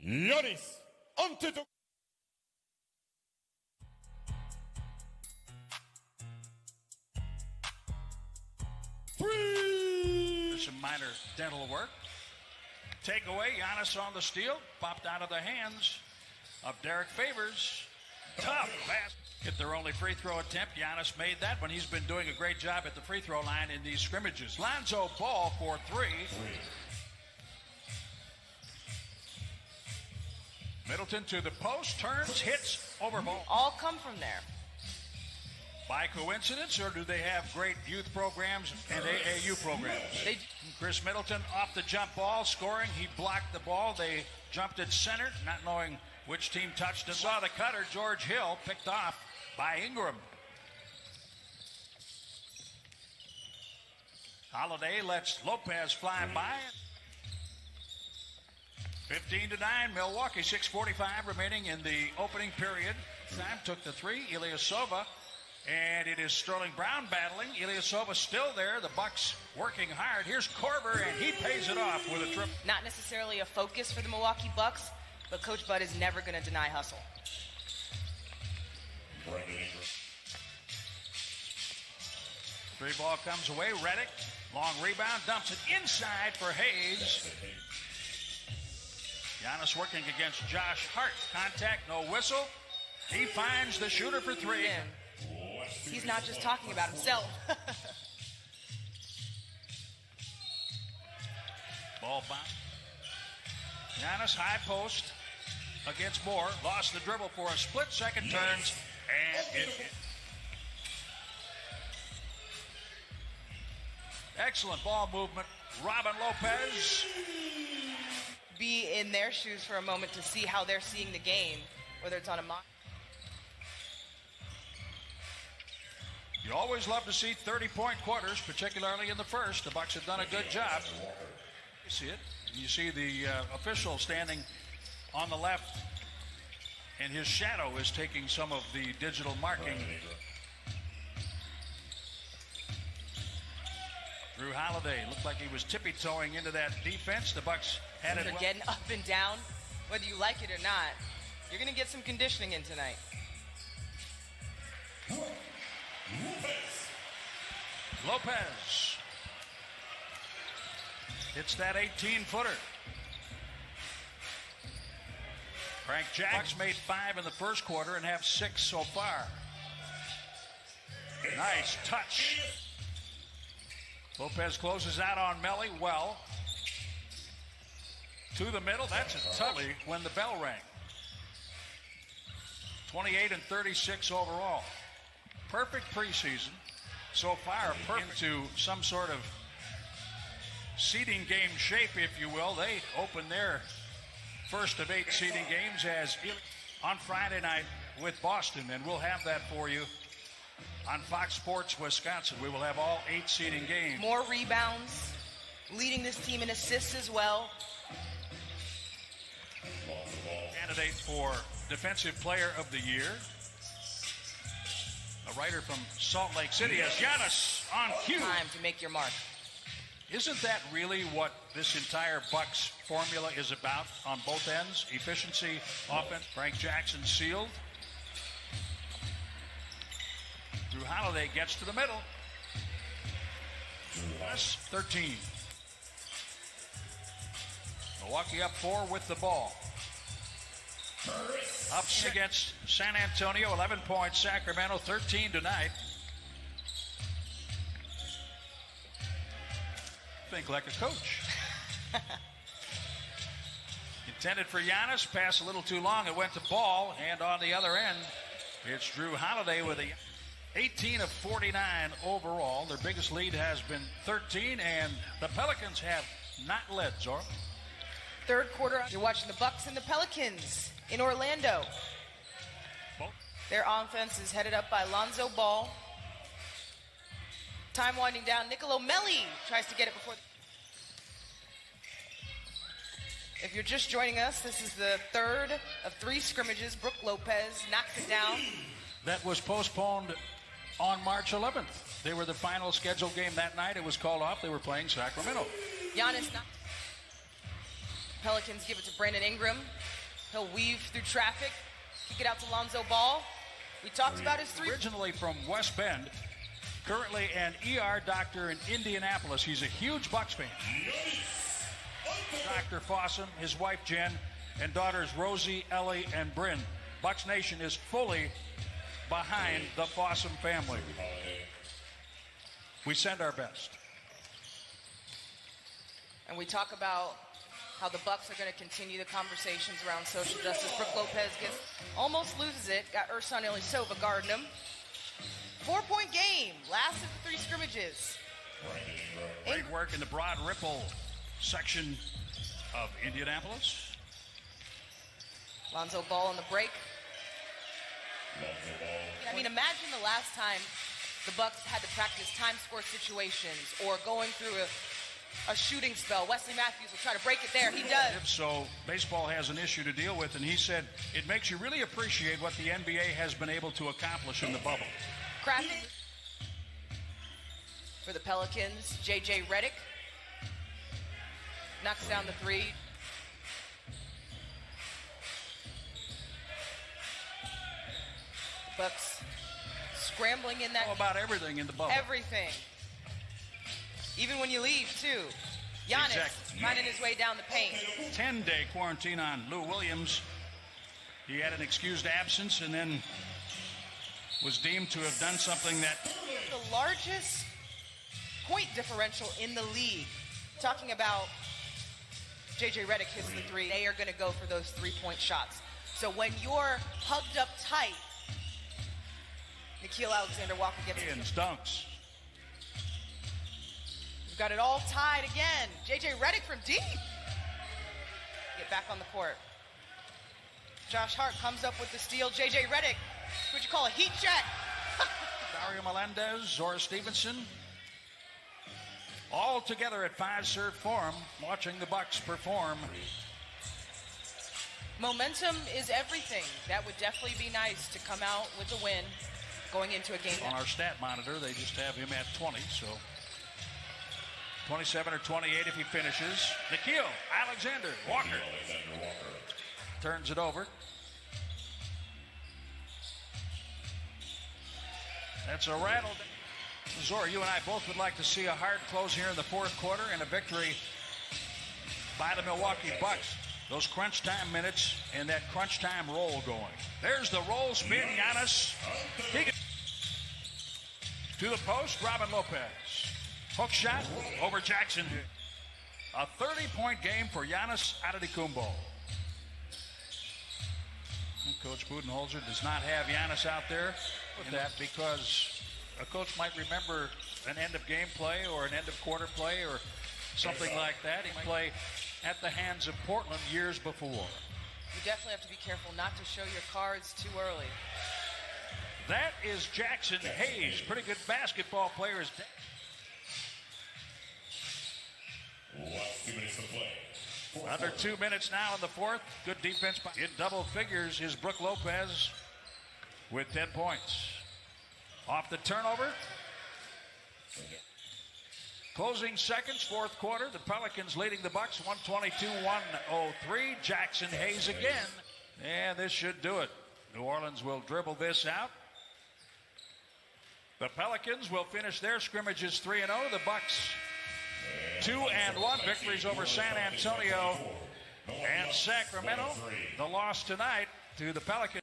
Giannis Antetokounmpo. Some minor dental work. Takeaway, Giannis on the steal, popped out of the hands of Derek Favors. Tough pass. Hit their only free throw attempt. Giannis made that when he's been doing a great job at the free throw line in these scrimmages. Lonzo Ball for three. Middleton to the post, turns, hits, over ball. All come from there. By coincidence, or do they have great youth programs and AAU programs? Chris Middleton off the jump ball, scoring. He blocked the ball. They jumped at center, not knowing which team touched it. Saw the cutter, George Hill, picked off by Ingram. Holiday lets Lopez fly by. 15-9, Milwaukee, 6:45 remaining in the opening period. Time took the three, Ilyasova, and it is Sterling Brown battling. Ilyasova still there, the Bucks working hard. Here's Korver, and he pays it off with a trip. Not necessarily a focus for the Milwaukee Bucks, but Coach Bud is never going to deny hustle. Three ball comes away, Redick, long rebound, dumps it inside for Hayes. Giannis working against Josh Hart. Contact, no whistle. He finds the shooter for three. He's not just talking about himself. Ball bounce. Giannis high post against Moore. Lost the dribble for a split second, turns, and it hit. Excellent ball movement. Robin Lopez. Be in their shoes for a moment to see how they're seeing the game, whether it's on a mock. You always love to see 30-point quarters, particularly in the first. The Bucks have done a good job. You see it. You see the official standing on the left, and his shadow is taking some of the digital marking. Drew Holiday looked like he was tippy-toeing into that defense. The Bucks had it. They're getting up and down, whether you like it or not. You're going to get some conditioning in tonight. Lopez hits that 18-footer. Frank Jackson made 5 in the first quarter and have 6 so far. Nice touch. Lopez closes out on Melly well. To the middle, that's a toughie when the bell rang. 28 and 36 overall. Perfect preseason so far. Perfect to some sort of seeding game shape, if you will. They opened their first of 8 seeding games as on Friday night with Boston, and we'll have that for you on Fox Sports Wisconsin. We will have all 8 seeding games. More rebounds, leading this team in assists as well. Candidate for Defensive Player of the Year. A writer from Salt Lake City as Giannis on cue. Time to make your mark. Isn't that really what this entire Bucks formula is about on both ends? Efficiency, offense. Frank Jackson sealed. Drew Holiday gets to the middle. That's 13. Milwaukee up 4 with the ball. Up against San Antonio, 11 points. Sacramento, 13 tonight. Think like a coach. Intended for Giannis, pass a little too long. It went to Ball, and on the other end, it's Drew Holiday with a 18 of 49 overall. Their biggest lead has been 13, and the Pelicans have not led, Zora. Third quarter, you're watching the Bucks and the Pelicans in Orlando. Their offense is headed up by Lonzo Ball. Time winding down. Nicolo Melli tries to get it before. If you're just joining us, this is the third of 3 scrimmages. Brook Lopez knocks it down. That was postponed on March 11th. They were the final scheduled game that night. It was called off. They were playing Sacramento. Giannis. Pelicans give it to Brandon Ingram. He'll weave through traffic, kick it out to Lonzo Ball. We talked about his three. Originally from West Bend, currently an ER doctor in Indianapolis. He's a huge Bucks fan. Dr. Fossum, his wife Jen, and daughters Rosie, Ellie, and Bryn. Bucks Nation is fully behind the Fossum family. We send our best. And we talk about how the Bucks are going to continue the conversations around social justice. Brooke Lopez almost loses it. Got Ersan Ilyasova guarding him. 4-point game. Last of the 3 scrimmages. Great work in the Broad Ripple section of Indianapolis. Lonzo Ball on the break. I mean, imagine the last time the Bucks had to practice time score situations or going through a shooting spell. Wesley Matthews will try to break it there. He does. So baseball has an issue to deal with, and he said it makes you really appreciate what the NBA has been able to accomplish in the bubble. Crafting for the Pelicans, J.J. Redick knocks down the 3. Bucks scrambling in that. All about everything in the bubble. Everything. Even when you leave, too. Giannis Exactly. finding his way down the paint. 10-day quarantine on Lou Williams. He had an excused absence and then was deemed to have done something that... The largest point differential in the league. Talking about J.J. Redick hits the 3. They are going to go for those 3-point shots. So when you're hugged up tight, Nickeil Alexander-Walker gets it. Dunks. We've got it all tied again. J.J. Redick from deep. Get back on the court. Josh Hart comes up with the steal. J.J. Redick, what you call a heat check. Dario Melendez, Zora Stevenson, all together at 5-serve form, watching the Bucks perform. Momentum is everything. That would definitely be nice to come out with a win going into a game. On our stat monitor, they just have him at 20, so 27 or 28 if he finishes. Nickeil Alexander-Walker turns it over. That's a rattle. Zora, you and I both would like to see a hard close here in the 4th quarter and a victory by the Milwaukee Bucks. Those crunch time minutes and that crunch time roll going. There's the roll spin. Giannis. To the post, Robin Lopez. Hook shot over Jackson. A 30-point game for Giannis Antetokounmpo. Coach Budenholzer does not have Giannis out there with that because a coach might remember an end of game play or an end of quarter play or something like that. He might play at the hands of Portland years before. You definitely have to be careful not to show your cards too early. That is Jackson Hayes. Pretty good basketball player. Under 2 minutes now in the 4th. Good defense. In double figures is Brooke Lopez with 10 points. Off the turnover. Closing seconds, 4th quarter. The Pelicans leading the Bucks 122-103. Jackson Hayes again. And this should do it. New Orleans will dribble this out. The Pelicans will finish their scrimmages 3-0. The Bucks 2-1 victories over San Antonio and Sacramento. The loss tonight to the Pelicans.